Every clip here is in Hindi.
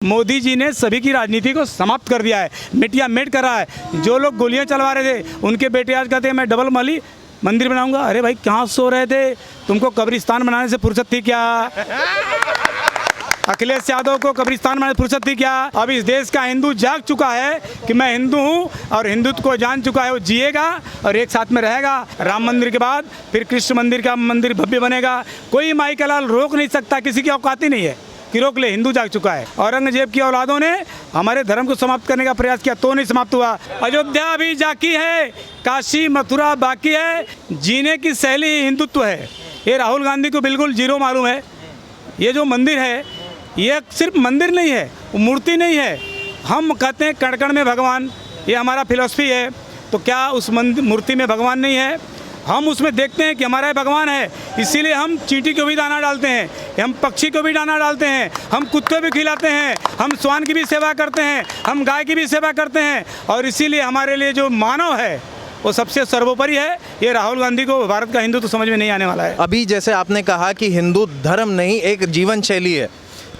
मोदी जी ने सभी की राजनीति को समाप्त कर दिया है, मिटिया मेट कर रहा है। जो लोग गोलियां चलवा रहे थे उनके बेटे आज कहते हैं मैं डबल माली मंदिर बनाऊंगा। अरे भाई कहाँ सो रहे थे, तुमको कब्रिस्तान बनाने से फुर्सत थी क्या? अखिलेश यादव को कब्रिस्तान बनाने से फुर्सत थी क्या? अब इस देश का हिंदू जाग चुका है कि मैं हिंदू हूँ और हिंदुत्व को जान चुका है, वो जिएगा और एक साथ में रहेगा। राम मंदिर के बाद फिर कृष्ण मंदिर का मंदिर भव्य बनेगा। कोई माई का लाल रोक नहीं सकता, किसी की औकात ही नहीं है कि रोक ले। हिंदू जाग चुका है। औरंगजेब की औलादों ने हमारे धर्म को समाप्त करने का प्रयास किया तो नहीं समाप्त हुआ। अयोध्या अभी बाकी है, काशी मथुरा बाकी है। जीने की शैली ही हिंदुत्व है। ये राहुल गांधी को बिल्कुल जीरो मालूम है। ये जो मंदिर है ये सिर्फ मंदिर नहीं है, मूर्ति नहीं है। हम कहते हैं कण कण में भगवान, ये हमारा फिलॉसफी है। तो क्या उस मूर्ति में भगवान नहीं है? हम उसमें देखते हैं कि हमारा भगवान है, इसीलिए हम चींटी को भी दाना डालते हैं, हम पक्षी को भी दाना डालते हैं, हम कुत्ते भी खिलाते हैं, हम श्वान की भी सेवा करते हैं, हम गाय की भी सेवा करते हैं। और इसीलिए हमारे लिए जो मानव है वो सबसे सर्वोपरि है। ये राहुल गांधी को भारत का हिंदू तो समझ में नहीं आने वाला है। अभी जैसे आपने कहा कि हिंदू धर्म नहीं एक जीवन शैली है,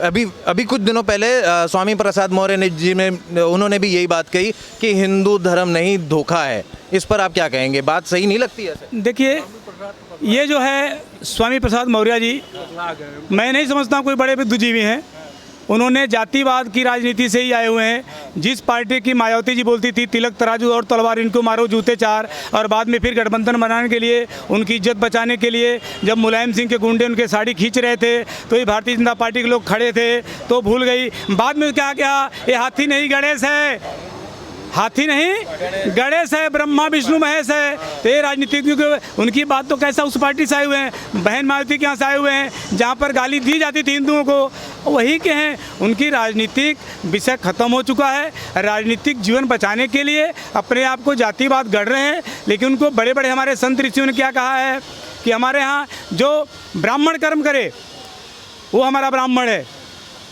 अभी कुछ दिनों पहले स्वामी प्रसाद मौर्य जी ने उन्होंने भी यही बात कही कि हिंदू धर्म नहीं धोखा है। इस पर आप क्या कहेंगे? बात सही नहीं लगती है? देखिए ये जो है स्वामी प्रसाद मौर्य जी, मैं नहीं समझता कोई बड़े बुद्धिजीवी हैं। उन्होंने जातिवाद की राजनीति से ही आए हुए हैं। जिस पार्टी की मायावती जी बोलती थी तिलक तराजू और तलवार इनको मारो जूते चार, और बाद में फिर गठबंधन बनाने के लिए उनकी इज्जत बचाने के लिए जब मुलायम सिंह के गुंडे उनके साड़ी खींच रहे थे तो ये भारतीय जनता पार्टी के लोग खड़े थे तो भूल गई। बाद में क्या क्या ये हाथी नहीं गणेश है, हाथी नहीं गणेश है, ब्रह्मा विष्णु महेश है। तो ये राजनीतिज्ञों के उनकी बात तो कैसा उस पार्टी से आए हुए हैं, बहन मायावती के यहाँ से आए हुए हैं जहाँ पर गाली दी जाती थी हिंदुओं को, वही के हैं। उनकी राजनीतिक विषय खत्म हो चुका है। राजनीतिक जीवन बचाने के लिए अपने आप को जातिवाद गढ़ रहे हैं। लेकिन उनको बड़े बड़े हमारे संत ऋषियों ने क्या कहा है कि हमारे यहाँ जो ब्राह्मण कर्म करे वो हमारा ब्राह्मण है,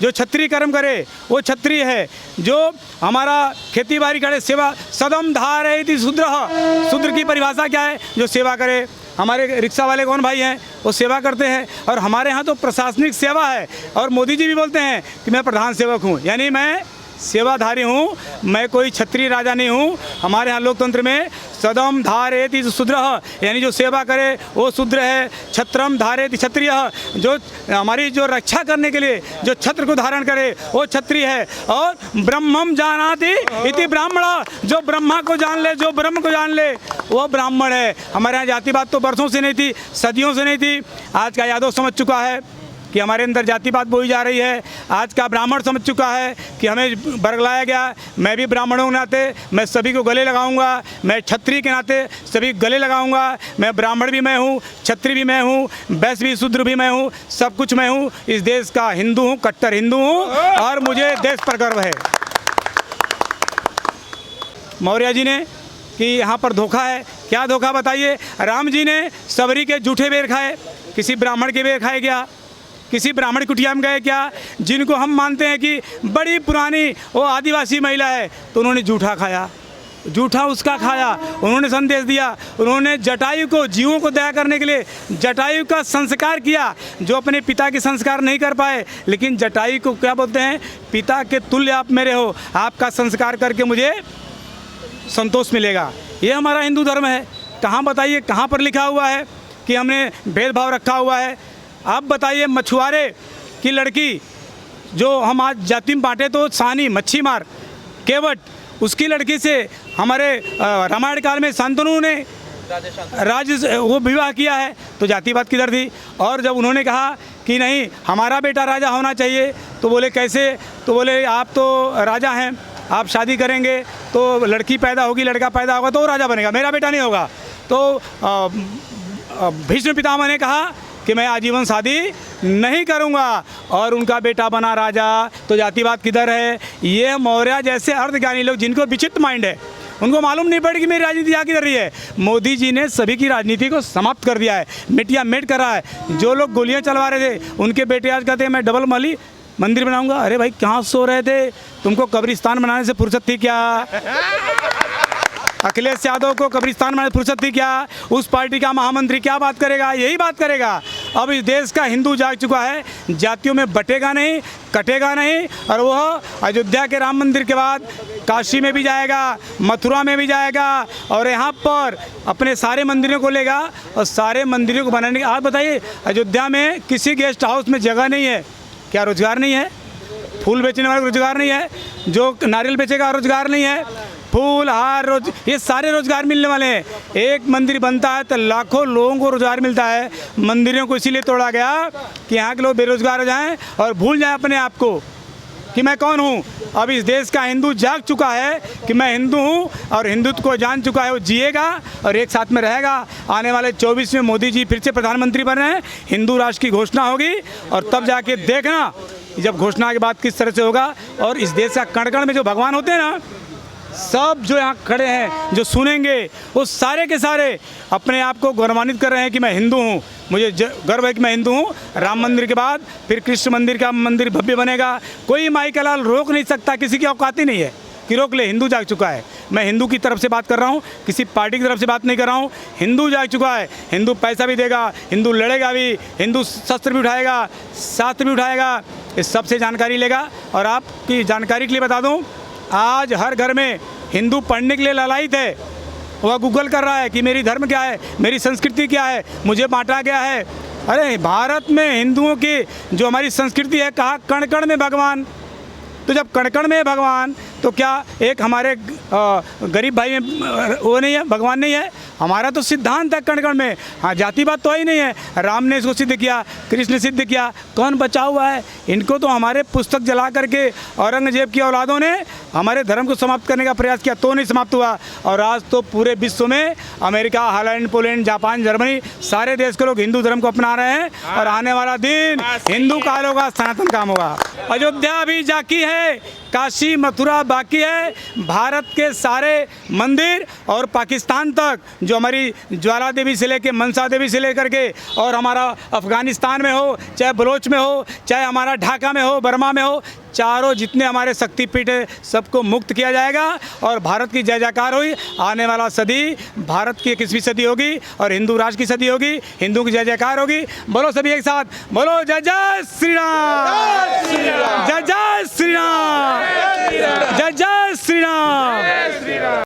जो क्षत्रिय कर्म करे वो क्षत्रिय है, जो हमारा खेती बाड़ी करे सेवा सदम धारयति शूद्रः। शूद्र की परिभाषा क्या है? जो सेवा करे। हमारे रिक्शा वाले कौन भाई हैं वो सेवा करते हैं। और हमारे यहाँ तो प्रशासनिक सेवा है। और मोदी जी भी बोलते हैं कि मैं प्रधान सेवक हूँ, यानी मैं सेवाधारी हूँ, मैं कोई क्षत्रिय राजा नहीं हूँ। हमारे यहाँ लोकतंत्र में सदम धारयति शूद्रः, यानी जो सेवा करे वो शूद्र है। छत्रम धारयति क्षत्रियः, जो हमारी जो रक्षा करने के लिए जो छत्र को धारण करे वो क्षत्रिय है। और ब्रह्मम जानाति इति ब्राह्मण, जो ब्रह्मा को जान ले, जो ब्रह्म को जान ले वो ब्राह्मण है। हमारे यहाँ जातिवाद तो बरसों से नहीं थी, सदियों से नहीं थी। आज का यादव समझ चुका है कि हमारे अंदर जातिवाद बोई जा रही है। आज का ब्राह्मण समझ चुका है कि हमें बरगलाया गया। मैं भी ब्राह्मणों के नाते मैं सभी को गले लगाऊंगा, मैं क्षत्रिय के नाते सभी गले लगाऊंगा। मैं ब्राह्मण भी मैं हूँ, क्षत्रिय भी मैं हूँ, वैश्य भी शूद्र भी मैं हूँ, सब कुछ मैं हूँ। इस देश का हिंदू हूँ, कट्टर हिंदू हूँ और मुझे देश पर गर्व है। मौर्य जी ने कि यहाँ पर धोखा है, क्या धोखा बताइए? राम जी ने सबरी के जूठे बेर खाए, किसी ब्राह्मण के बेर खाए क्या? किसी ब्राह्मण कुटिया में गए क्या? जिनको हम मानते हैं कि बड़ी पुरानी वो आदिवासी महिला है तो उन्होंने जूठा खाया, जूठा उसका खाया। उन्होंने संदेश दिया, उन्होंने जटायु को, जीवों को दया करने के लिए जटायु का संस्कार किया, जो अपने पिता के संस्कार नहीं कर पाए। लेकिन जटायु को क्या बोलते हैं? पिता के तुल्य आप मेरे हो, आपका संस्कार करके मुझे संतोष मिलेगा। ये हमारा हिंदू धर्म है। कहाँ बताइए, कहाँ पर लिखा हुआ है कि हमने भेदभाव रखा हुआ है? आप बताइए, मछुआरे की लड़की जो हम आज जाति में बांटे तो सानी मच्छी मार केवट, उसकी लड़की से हमारे रामायण काल में शांतनु ने वो विवाह किया है तो जातिवाद किधर थी? और जब उन्होंने कहा कि नहीं हमारा बेटा राजा होना चाहिए तो बोले कैसे? तो बोले आप तो राजा हैं, आप शादी करेंगे तो लड़की पैदा होगी, लड़का पैदा होगा तो वो राजा बनेगा, मेरा बेटा नहीं होगा। तो भीष्म पितामह ने कहा कि मैं आजीवन शादी नहीं करूंगा और उनका बेटा बना राजा। तो जातिवाद किधर है? ये मौर्य जैसे अर्धज्ञानी लोग जिनको विचित्र माइंड है, उनको मालूम नहीं पड़ी कि मेरी राजनीति आ किधर रही है। मोदी जी ने सभी की राजनीति को समाप्त कर दिया है, मिटिया मेट कर रहा है। जो लोग गोलियां चलवा रहे थे उनके बेटे आज कहते हैं मैं डबल माली मंदिर बनाऊंगा। अरे भाई कहाँ सो रहे थे, तुमको कब्रिस्तान बनाने से फुर्सत थी क्या? अखिलेश यादव को कब्रिस्तान बनाने से फुर्सत थी क्या? उस पार्टी का महामंत्री क्या बात करेगा? यही बात करेगा। अब इस देश का हिंदू जाग चुका है, जातियों में बटेगा नहीं, कटेगा नहीं, और वह अयोध्या के राम मंदिर के बाद काशी में भी जाएगा, मथुरा में भी जाएगा, और यहाँ पर अपने सारे मंदिरों को लेगा और सारे मंदिरों को बनाने। आप बताइए, अयोध्या में किसी गेस्ट हाउस में जगह नहीं है, क्या रोजगार नहीं है? फूल बेचने वाले को रोजगार नहीं है, जो नारियल बेचेगा रोजगार नहीं है, फूल हार ये सारे रोजगार मिलने वाले हैं। एक मंदिर बनता है तो लाखों लोगों को रोजगार मिलता है। मंदिरों को इसीलिए तोड़ा गया कि यहाँ के लोग बेरोजगार हो जाएं और भूल जाएं अपने आप को कि मैं कौन हूँ। अब इस देश का हिंदू जाग चुका है कि मैं हिंदू हूँ, और हिंदुत्व को जान चुका है, वो जिएगा और एक साथ में रहेगा। आने वाले 24 में मोदी जी फिर से प्रधानमंत्री बन रहे हैं, हिंदू राष्ट्र की घोषणा होगी, और तब जाके देखना जब घोषणा के बाद किस तरह से होगा। और इस देश का कण कण में जो भगवान होते हैं ना, सब जो यहाँ खड़े हैं, जो सुनेंगे, वो सारे के सारे अपने आप को गौरवान्वित कर रहे हैं कि मैं हिंदू हूँ। मुझे गर्व है कि मैं हिंदू हूँ। राम मंदिर के बाद फिर कृष्ण मंदिर का मंदिर भव्य बनेगा। कोई माई का लाल रोक नहीं सकता, किसी की औकात ही नहीं है कि रोक ले। हिंदू जाग चुका है। मैं हिंदू की तरफ से बात कर रहा हूँ, किसी पार्टी की तरफ से बात नहीं कर रहा हूँ। हिंदू जाग चुका है। हिंदू पैसा भी देगा, हिंदू लड़ेगा भी, हिंदू शस्त्र भी उठाएगा, शास्त्र भी उठाएगा, इस सबसे जानकारी लेगा। और आपकी जानकारी के लिए बता दूँ, आज हर घर में हिंदू पढ़ने के लिए लालायित है। वह गूगल कर रहा है कि मेरी धर्म क्या है, मेरी संस्कृति क्या है, मुझे बांटा गया है। अरे भारत में हिंदुओं की जो हमारी संस्कृति है, कहा कण कण में भगवान। तो जब कण कण में है भगवान, तो क्या एक हमारे गरीब भाई में वो नहीं है, भगवान नहीं है? हमारा तो सिद्धांत है कण कण में। हाँ, जातिवाद तो ही नहीं है। राम ने इसको सिद्ध किया, कृष्ण ने सिद्ध किया, कौन बचा हुआ है? इनको तो हमारे पुस्तक जला करके औरंगजेब की औलादों ने हमारे धर्म को समाप्त करने का प्रयास किया, तो नहीं समाप्त हुआ। और आज तो पूरे विश्व में America, Holland, Poland, Japan, Germany, सारे देश के लोग हिंदू धर्म को अपना रहे हैं। और आने वाला दिन हिंदू काल होगा, सनातन काम होगा। अयोध्या अभी बाकी है, काशी मथुरा बाकी है। भारत के सारे मंदिर और पाकिस्तान तक, जो हमारी ज्वाला देवी से लेकर मनसा देवी से लेकर के, और हमारा अफ़गानिस्तान में हो, चाहे बलोच में हो, चाहे हमारा ढाका में हो, बर्मा में हो, चारों जितने हमारे शक्तिपीठ है, सबको मुक्त किया जाएगा। और भारत की जय जयकार हुई। आने वाला सदी भारत की 21वीं सदी होगी और हिंदू राष्ट्र की सदी होगी। हिंदू की जय जयकार होगी। बोलो सभी एक साथ, बोलो जय जय श्री राम, जय जय श्री राम, जय जय श्री राम।